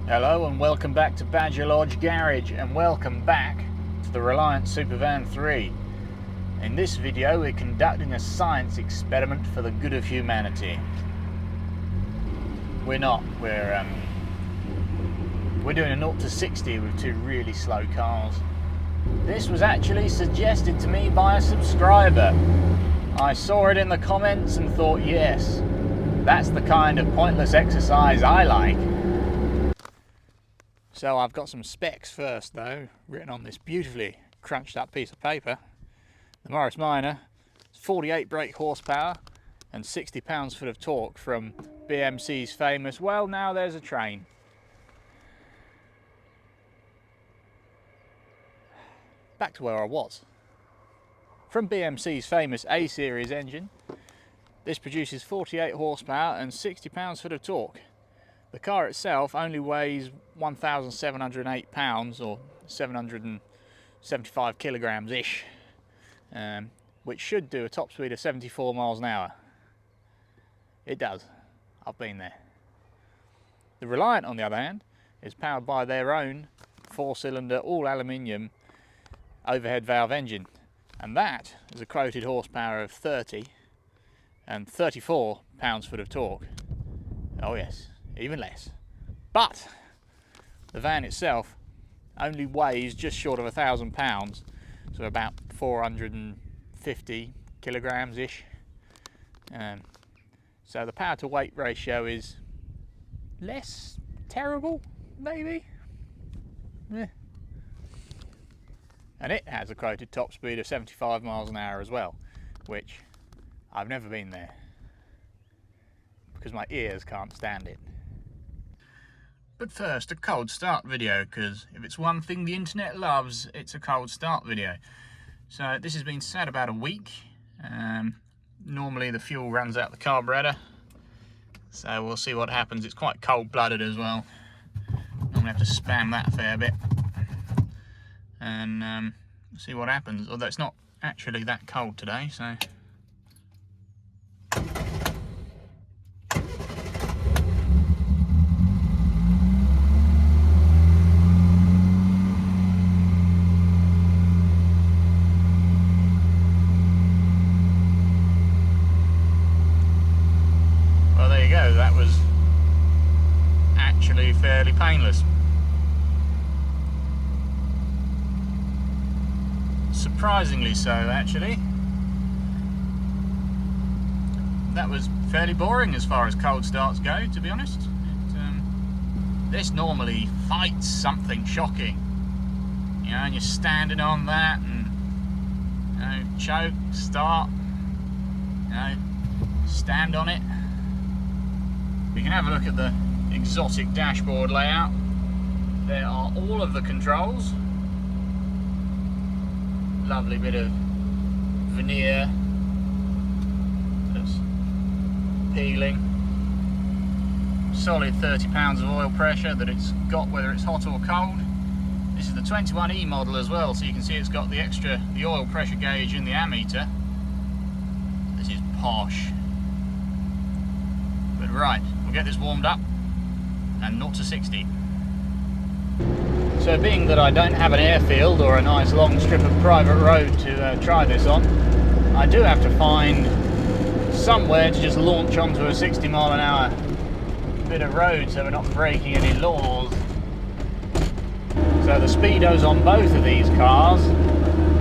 Hello and welcome back to Badger Lodge Garage, and welcome back to the Reliant Supervan 3. In this video we're conducting a science experiment for the good of humanity. We're not, we're doing a 0 to 60 with two really slow cars. This was actually suggested to me by a subscriber. I saw it in the comments and thought, yes, that's the kind of pointless exercise I like. So I've got some specs first though, written on this beautifully crunched up piece of paper. The Morris Minor, 48 brake horsepower and 60 pounds-foot of torque from BMC's famous, well, now there's a train. Back to where I was. From BMC's famous A-series engine, this produces 48 horsepower and 60 pounds-foot of torque. The car itself only weighs 1,708 pounds or 775 kilograms-ish, which should do a top speed of 74 miles an hour. It does. I've been there. The Reliant, on the other hand, is powered by their own 4-cylinder all-aluminium overhead valve engine, and that is a quoted horsepower of 30 and 34 pounds-foot of torque. Oh yes. Even less. But the van itself only weighs just short of 1,000 pounds, so about 450 kilograms ish. So the power to weight ratio is less terrible, maybe. Yeah. And it has a quoted top speed of 75 miles an hour as well, which I've never been there because my ears can't stand it. But first, a cold start video, because if it's one thing the internet loves, it's a cold start video. So this has been sat about a week. Normally the fuel runs out the carburetor, so we'll see what happens. It's quite cold-blooded as well. Normally have to spam that a fair bit, and see what happens. Although it's not actually that cold today, so. That was actually fairly painless. Surprisingly so, actually. That was fairly boring as far as cold starts go, to be honest. This normally fights something shocking, you know, and you're standing on that and, you know, choke, start, you know, stand on it. We can have a look at the exotic dashboard layout. There are all of the controls. Lovely bit of veneer that's peeling. Solid 30 pounds of oil pressure that it's got whether it's hot or cold. This is the 21E model as well, so you can see it's got the oil pressure gauge in the ammeter. This is posh. But right, we'll get this warmed up and 0 to 60. So being that I don't have an airfield or a nice long strip of private road to try this on, I do have to find somewhere to just launch onto a 60 mile an hour bit of road so we're not breaking any laws. So the speedos on both of these cars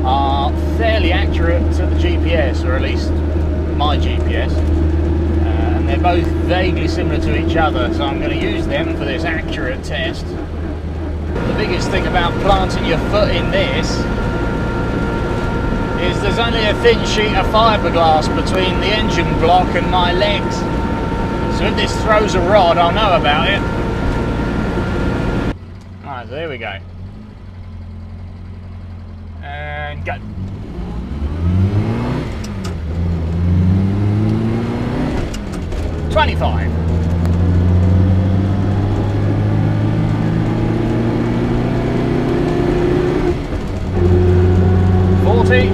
are fairly accurate to the GPS, or at least my GPS. They're both vaguely similar to each other, so I'm going to use them for this accurate test. The biggest thing about planting your foot in this is there's only a thin sheet of fiberglass between the engine block and my legs. So if this throws a rod, I'll know about it. Alright, so here we go. And go. $25. $40.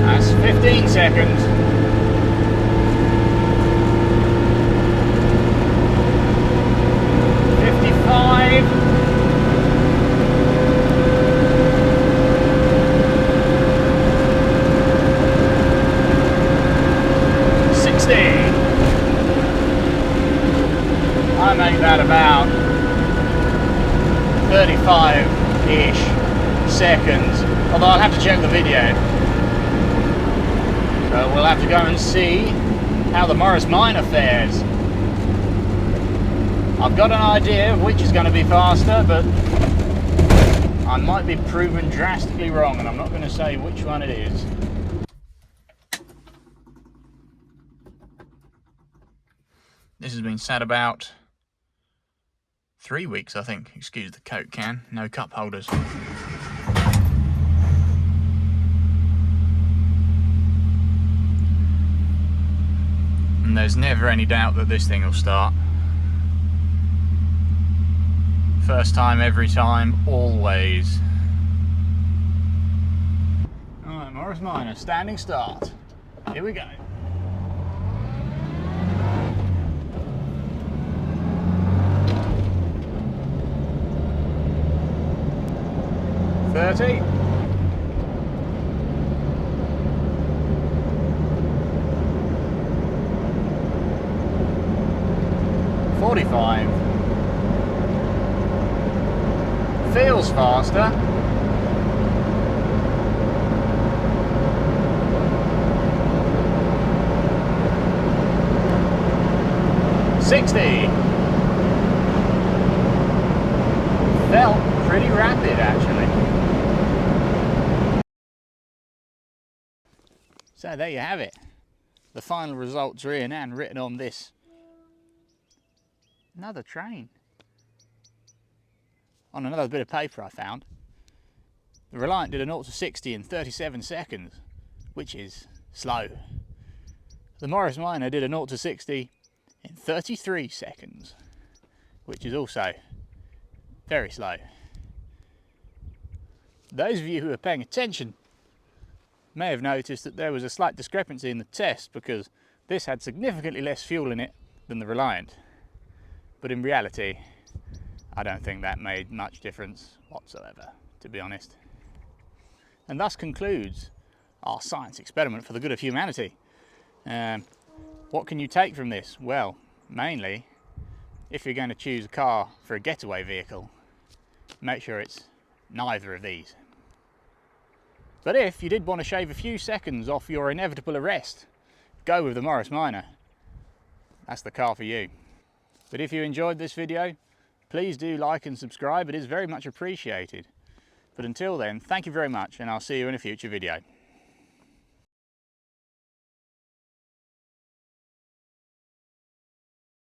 That's 15 seconds. seconds, although I'll have to check the video. So we'll have to go and see how the Morris Minor fares. I've got an idea of which is going to be faster, but I might be proven drastically wrong, and I'm not going to say which one it is. This has been sat about 3 weeks, I think. Excuse the Coke can, no cup holders. And there's never any doubt that this thing will start. First time, every time, always. Alright, Morris Minor, standing start. Here we go. $30. $45. Feels faster. $60. Felt pretty rapid actually. So there you have it. The final results are in and written on this. Another train. On another bit of paper I found. The Reliant did a 0 to 60 in 37 seconds, which is slow. The Morris Minor did a 0 to 60 in 33 seconds, which is also very slow. Those of you who are paying attention may have noticed that there was a slight discrepancy in the test because this had significantly less fuel in it than the Reliant. But in reality, I don't think that made much difference whatsoever, to be honest. And thus concludes our science experiment for the good of humanity. What can you take from this? Well, mainly, if you're going to choose a car for a getaway vehicle, make sure it's neither of these. But if you did want to shave a few seconds off your inevitable arrest, go with the Morris Minor. That's the car for you. But if you enjoyed this video, please do like and subscribe. It is very much appreciated. But until then, thank you very much, and I'll see you in a future video.